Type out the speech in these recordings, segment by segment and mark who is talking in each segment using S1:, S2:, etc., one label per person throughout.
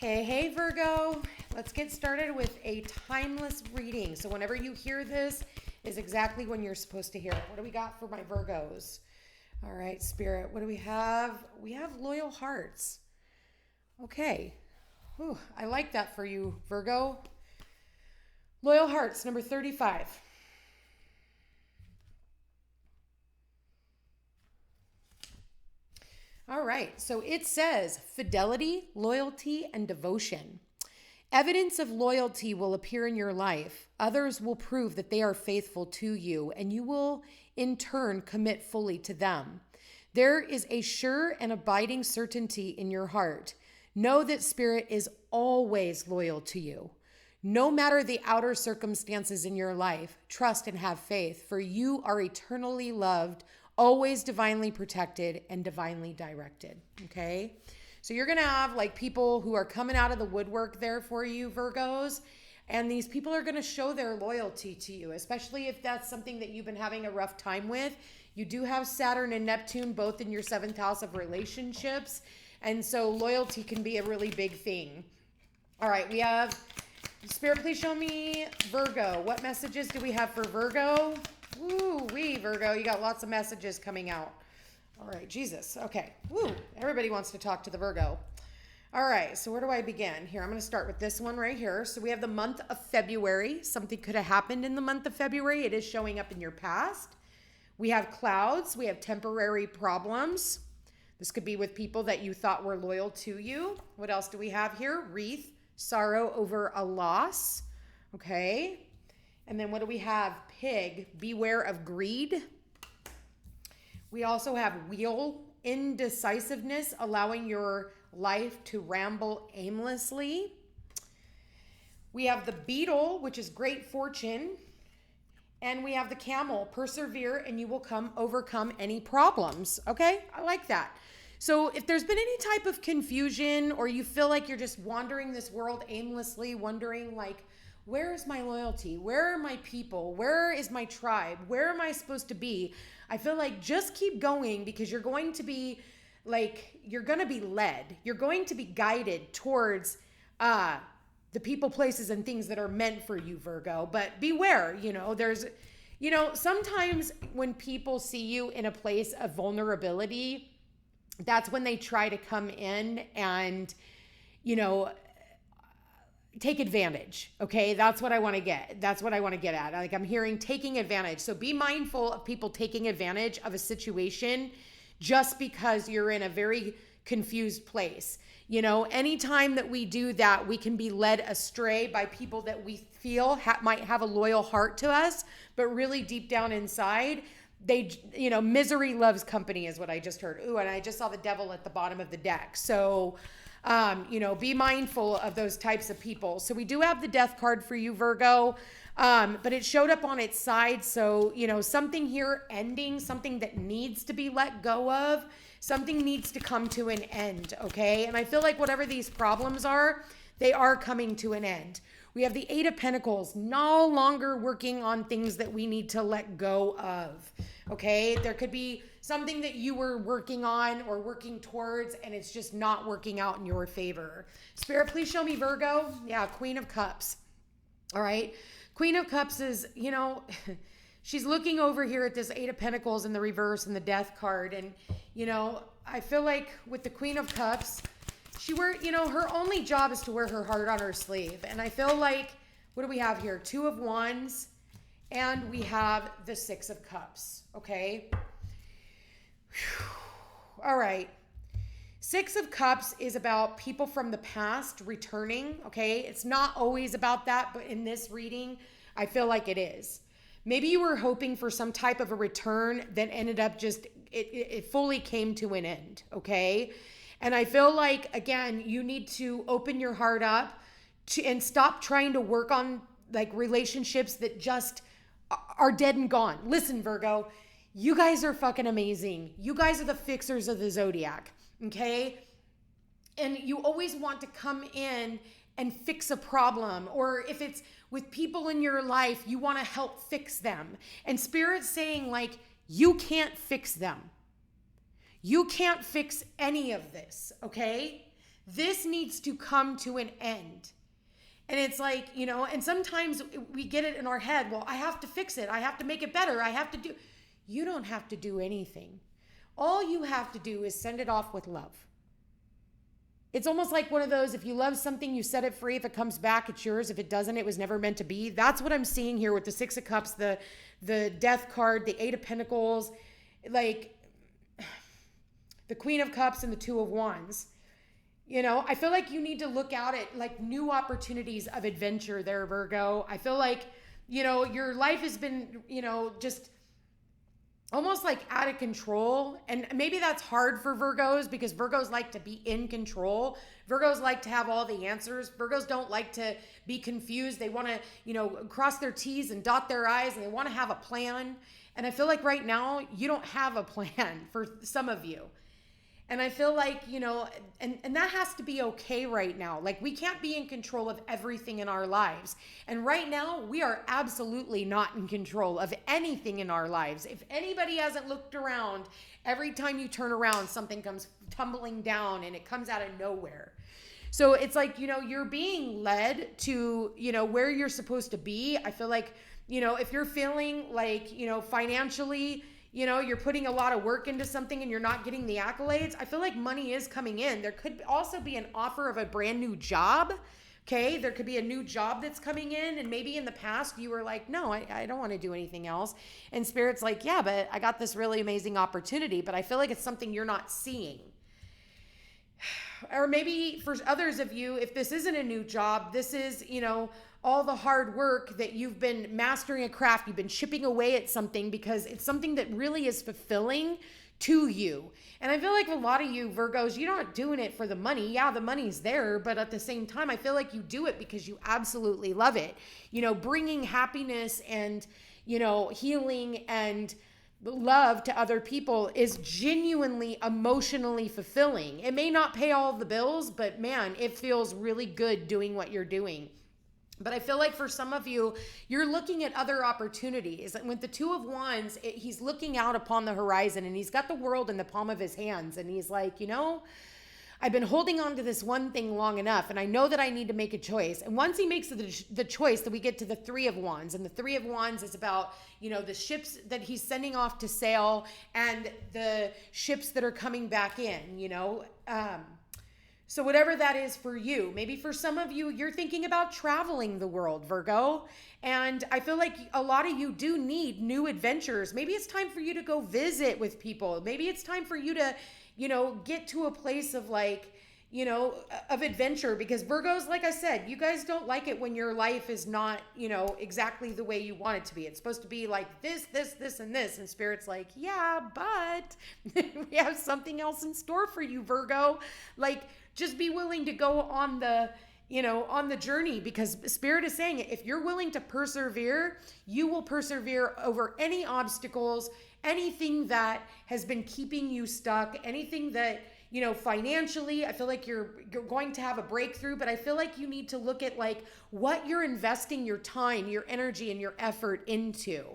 S1: Okay, hey Virgo, let's get started with a timeless reading. So whenever you hear this is exactly when you're supposed to hear it. What do we got for my Virgos? All right, Spirit, what do we have? We have loyal hearts. Okay, whew, I like that for you, Virgo. Loyal hearts, number 35. All right, so it says fidelity, loyalty, and devotion. Evidence of loyalty will appear in your life. Others will prove that they are faithful to you, and you will in turn commit fully to them. There is a sure and abiding certainty in your heart. Know that Spirit is always loyal to you. No matter the outer circumstances in your life, trust and have faith, for you are eternally loved, always divinely protected, and divinely directed. Okay? So you're going to have like people who are coming out of the woodwork there for you, Virgos. And these people are going to show their loyalty to you, especially if that's something that you've been having a rough time with. You do have Saturn and Neptune both in your 7th house of relationships. And so loyalty can be a really big thing. All right, we have Spirit, please show me Virgo. What messages do we have for Virgo? Woo-wee, Virgo. You got lots of messages coming out. All right, Jesus. Okay. Woo. Everybody wants to talk to the Virgo. All right, so where do I begin? Here, I'm going to start with this one right here. So we have the month of February. Something could have happened in the month of February. It is showing up in your past. We have clouds. We have temporary problems. This could be with people that you thought were loyal to you. What else do we have here? Wreath, sorrow over a loss. Okay. And then what do we have? Pig, beware of greed. We also have wheel, indecisiveness, allowing your life to ramble aimlessly. We have the beetle, which is great fortune. And we have the camel, persevere and you will overcome any problems. Okay, I like that. So if there's been any type of confusion or you feel like you're just wandering this world aimlessly, wondering like, where is my loyalty? Where are my people? Where is my tribe? Where am I supposed to be? I feel like just keep going because you're going to be like, you're going to be led. You're going to be guided towards the people, places, and things that are meant for you, Virgo. But beware, sometimes when people see you in a place of vulnerability, that's when they try to come in and, take advantage. Okay. That's what I want to get. That's what I want to get at. Like I'm hearing taking advantage. So be mindful of people taking advantage of a situation just because you're in a very confused place. Anytime that we do that, we can be led astray by people that we feel might have a loyal heart to us, but really deep down inside, misery loves company is what I just heard. Ooh, and I just saw the devil at the bottom of the deck. So, be mindful of those types of people. So we do have the death card for you, Virgo, but it showed up on its side. So, something here ending, something that needs to be let go of, something needs to come to an end, okay? And I feel like whatever these problems are, they are coming to an end. We have the 8 of Pentacles, no longer working on things that we need to let go of, okay? There could be something that you were working on or working towards and it's just not working out in your favor. Spirit, please show me Virgo. Yeah, Queen of Cups. All right. Queen of Cups is, she's looking over here at this 8 of Pentacles in the reverse and the death card. And, I feel like with the Queen of Cups, her only job is to wear her heart on her sleeve. And I feel like, what do we have here? 2 of Wands and we have the 6 of Cups. Okay. All right. 6 of Cups is about people from the past returning. Okay. It's not always about that, but in this reading, I feel like it is. Maybe you were hoping for some type of a return that ended up it fully came to an end. Okay. And I feel like, again, you need to open your heart up and stop trying to work on like relationships that just are dead and gone. Listen, Virgo, you guys are fucking amazing. You guys are the fixers of the zodiac. Okay. And you always want to come in and fix a problem. Or if it's with people in your life, you want to help fix them. And Spirit's saying like, you can't fix them. You can't fix any of this, okay? This needs to come to an end. And it's like, and sometimes we get it in our head, well, I have to fix it. I have to make it better. You don't have to do anything. All you have to do is send it off with love. It's almost like one of those, if you love something, you set it free. If it comes back, it's yours. If it doesn't, it was never meant to be. That's what I'm seeing here with the Six of Cups, the Death card, the Eight of Pentacles, like the Queen of Cups and the Two of Wands. I feel like you need to look out at like new opportunities of adventure there, Virgo. I feel like, your life has been, just almost like out of control. And maybe that's hard for Virgos because Virgos like to be in control. Virgos like to have all the answers. Virgos don't like to be confused. They want to, cross their T's and dot their I's, and they want to have a plan. And I feel like right now you don't have a plan for some of you. And I feel like, and that has to be okay right now. Like we can't be in control of everything in our lives. And right now we are absolutely not in control of anything in our lives. If anybody hasn't looked around, every time you turn around, something comes tumbling down and it comes out of nowhere. So it's like, you're being led to, where you're supposed to be. I feel like, if you're feeling like, financially, you're putting a lot of work into something and you're not getting the accolades, I feel like money is coming in. There could also be an offer of a brand new job. Okay. There could be a new job that's coming in. And maybe in the past you were like, no, I don't want to do anything else. And Spirit's like, yeah, but I got this really amazing opportunity, but I feel like it's something you're not seeing. Or maybe for others of you, if this isn't a new job, this is, all the hard work that you've been mastering a craft, you've been chipping away at something because it's something that really is fulfilling to you. And I feel like a lot of you Virgos, you're not doing it for the money. Yeah, the money's there, but at the same time, I feel like you do it because you absolutely love it. Bringing happiness and, healing and love to other people is genuinely emotionally fulfilling. It may not pay all the bills, but man, it feels really good doing what you're doing. But I feel like for some of you, you're looking at other opportunities. And with the Two of Wands, he's looking out upon the horizon and he's got the world in the palm of his hands. And he's like, I've been holding on to this one thing long enough, and I know that I need to make a choice. And once he makes the choice, then we get to the Three of Wands. And the Three of Wands is about, the ships that he's sending off to sail and the ships that are coming back in, So whatever that is for you, maybe for some of you, you're thinking about traveling the world, Virgo. And I feel like a lot of you do need new adventures. Maybe it's time for you to go visit with people. Maybe it's time for you to, get to a place of like, of adventure, because Virgos, like I said, you guys don't like it when your life is not, exactly the way you want it to be. It's supposed to be like this, and this. And Spirit's like, yeah, but we have something else in store for you, Virgo. Like, just be willing to go on the, on the journey, because Spirit is saying if you're willing to persevere, you will persevere over any obstacles, anything that has been keeping you stuck, anything that, financially, I feel like you're going to have a breakthrough, but I feel like you need to look at like what you're investing your time, your energy, and your effort into,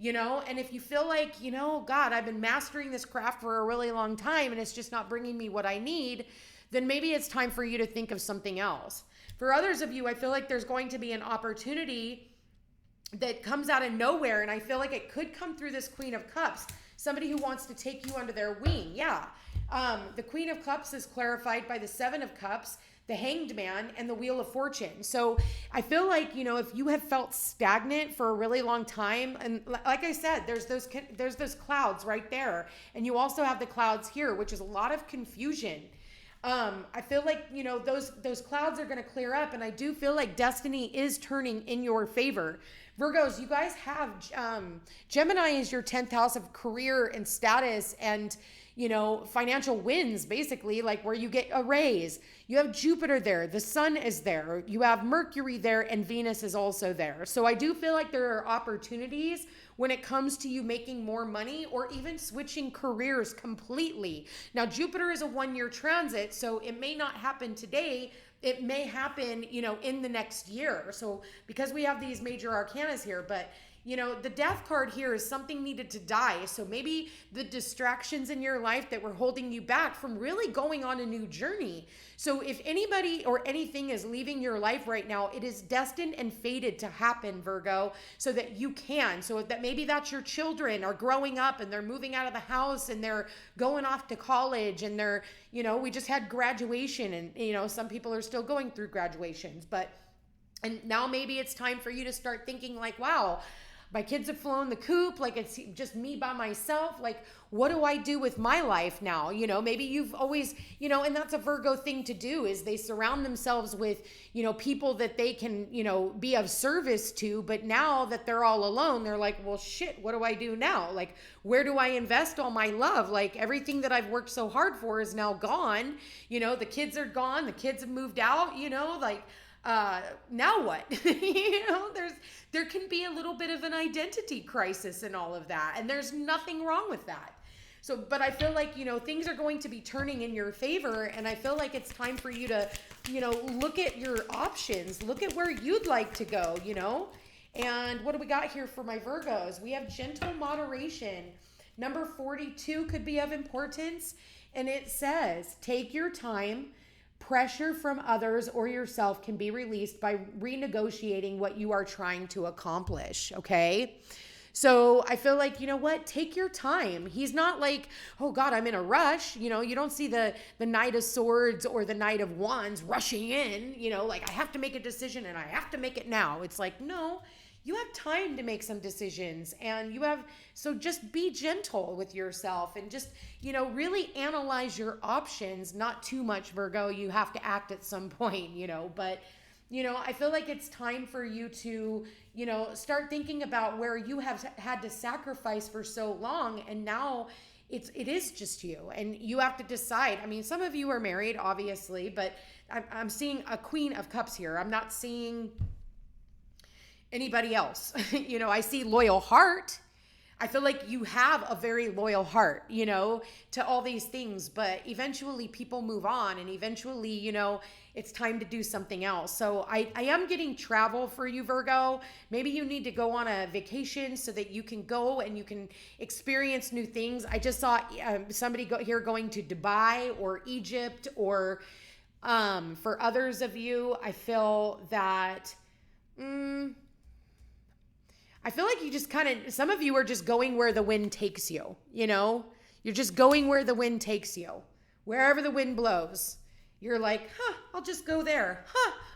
S1: and if you feel like, God, I've been mastering this craft for a really long time and it's just not bringing me what I need, then maybe it's time for you to think of something else. For others of you, I feel like there's going to be an opportunity that comes out of nowhere, and I feel like it could come through this Queen of Cups, somebody who wants to take you under their wing. Yeah. The Queen of Cups is clarified by the Seven of Cups, the Hanged Man, and the Wheel of Fortune. So I feel like, if you have felt stagnant for a really long time, and like I said, there's those clouds right there. And you also have the clouds here, which is a lot of confusion. I feel like, those clouds are going to clear up, and I do feel like destiny is turning in your favor. Virgos, you guys have, Gemini is your 10th house of career and status and, financial wins, basically, like where you get a raise. You have Jupiter there, the sun is there, you have Mercury there, and Venus is also there. So I do feel like there are opportunities when it comes to you making more money or even switching careers completely. Now, Jupiter is a 1-year transit, so it may not happen today. It may happen, in the next year. So because we have these major arcanas here, but the death card here is something needed to die. So maybe the distractions in your life that were holding you back from really going on a new journey. So if anybody or anything is leaving your life right now, it is destined and fated to happen, Virgo, so that you can. So that maybe that's your children are growing up and they're moving out of the house and they're going off to college and they're, we just had graduation and, some people are still going through graduations, and now maybe it's time for you to start thinking like, wow, my kids have flown the coop. Like, it's just me by myself. Like, what do I do with my life now? Maybe you've always, and that's a Virgo thing to do, is they surround themselves with, people that they can, be of service to. But now that they're all alone, they're like, well, shit, what do I do now? Like, where do I invest all my love? Like, everything that I've worked so hard for is now gone. The kids are gone. The kids have moved out, now what? There can be a little bit of an identity crisis in all of that, and there's nothing wrong with that. So, but I feel like, things are going to be turning in your favor, and I feel like it's time for you to, look at your options, look at where you'd like to go, And what do we got here for my Virgos? We have gentle moderation. Number 42 could be of importance, and it says, take your time. Pressure from others or yourself can be released by renegotiating what you are trying to accomplish, okay? So I feel like, take your time. He's not like, oh God, I'm in a rush. You don't see the Knight of Swords or the Knight of Wands rushing in, like I have to make a decision and I have to make it now. It's like, no, you have time to make some decisions, and so just be gentle with yourself and just, really analyze your options. Not too much, Virgo. You have to act at some point, but, I feel like it's time for you to, start thinking about where you have had to sacrifice for so long. And now it is just you, and you have to decide. I mean, some of you are married, obviously, but I'm seeing a Queen of Cups here. I'm not seeing anybody else. I see loyal heart. I feel like you have a very loyal heart, to all these things, but eventually people move on, and eventually, it's time to do something else. So I am getting travel for you, Virgo. Maybe you need to go on a vacation so that you can go and you can experience new things. I just saw somebody going to Dubai or Egypt, or for others of you, I feel that, I feel like you just some of you are just going where the wind takes you, You're just going where the wind takes you. Wherever the wind blows, you're like, I'll just go there.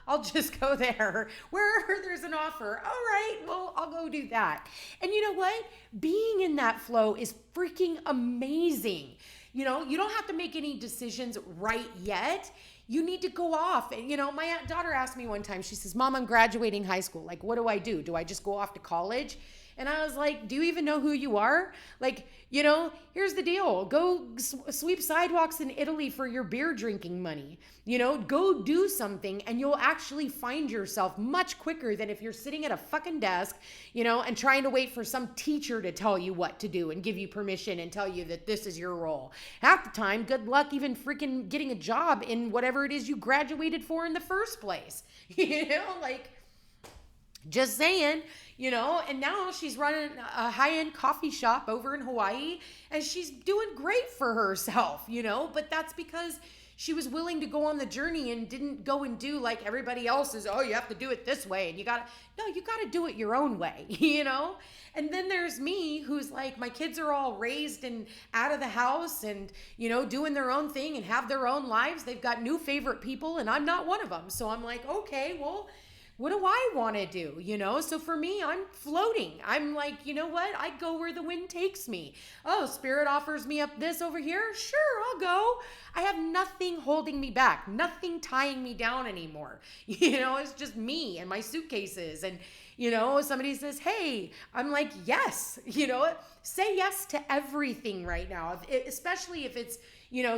S1: I'll just go there. Wherever there's an offer. All right, well, I'll go do that. And you know what? Being in that flow is freaking amazing. You don't have to make any decisions right yet. You need to go off. And, my daughter asked me one time, she says, Mom, I'm graduating high school. Like, what do I do? Do I just go off to college? And I was like, do you even know who you are? Like, here's the deal. Go sweep sidewalks in Italy for your beer drinking money. Go do something, and you'll actually find yourself much quicker than if you're sitting at a fucking desk, and trying to wait for some teacher to tell you what to do and give you permission and tell you that this is your role. Half the time, good luck even freaking getting a job in whatever it is you graduated for in the first place. Just saying, and now she's running a high-end coffee shop over in Hawaii, and she's doing great for herself, but that's because she was willing to go on the journey and didn't go and do like everybody else is, oh, you have to do it this way, and you gotta do it your own way, And then there's me, who's like, my kids are all raised and out of the house and, doing their own thing and have their own lives. They've got new favorite people, and I'm not one of them. So I'm like, okay, well, what do I want to do? So for me, I'm floating. I'm like, what? I go where the wind takes me. Oh, Spirit offers me up this over here. Sure, I'll go. I have nothing holding me back, nothing tying me down anymore. It's just me and my suitcases. And, somebody says, hey, I'm like, yes, say yes to everything right now. Especially if it's,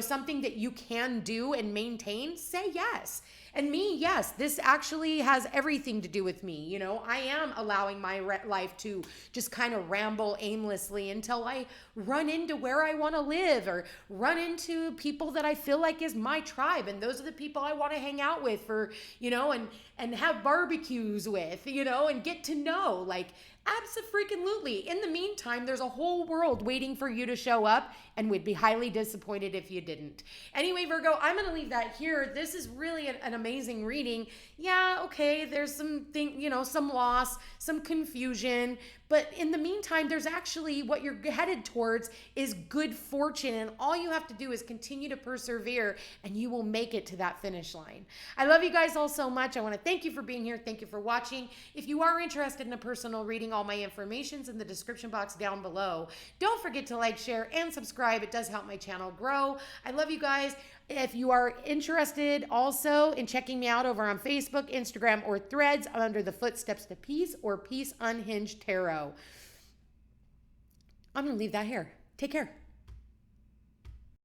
S1: something that you can do and maintain, say yes. And me, yes, this actually has everything to do with me. I am allowing my life to just kind of ramble aimlessly until I run into where I want to live, or run into people that I feel like is my tribe. And those are the people I want to hang out with for, and have barbecues with, and get to know. Like, Abso-freaking-lutely. In the meantime, there's a whole world waiting for you to show up, and we'd be highly disappointed if you didn't. Anyway, Virgo, I'm going to leave that here. This is really an amazing reading. Yeah, okay, there's some loss, some confusion, but in the meantime, there's actually what you're headed towards is good fortune, and all you have to do is continue to persevere, and you will make it to that finish line. I love you guys all so much. I want to thank you for being here. Thank you for watching. If you are interested in a personal reading, all my information's in the description box down below. Don't forget to like, share, and subscribe. It does help my channel grow. I love you guys. If you are interested also in checking me out over on Facebook, Instagram, or Threads, I'm under the Footsteps to Peace or Peace Unhinged Tarot. I'm going to leave that here. Take care.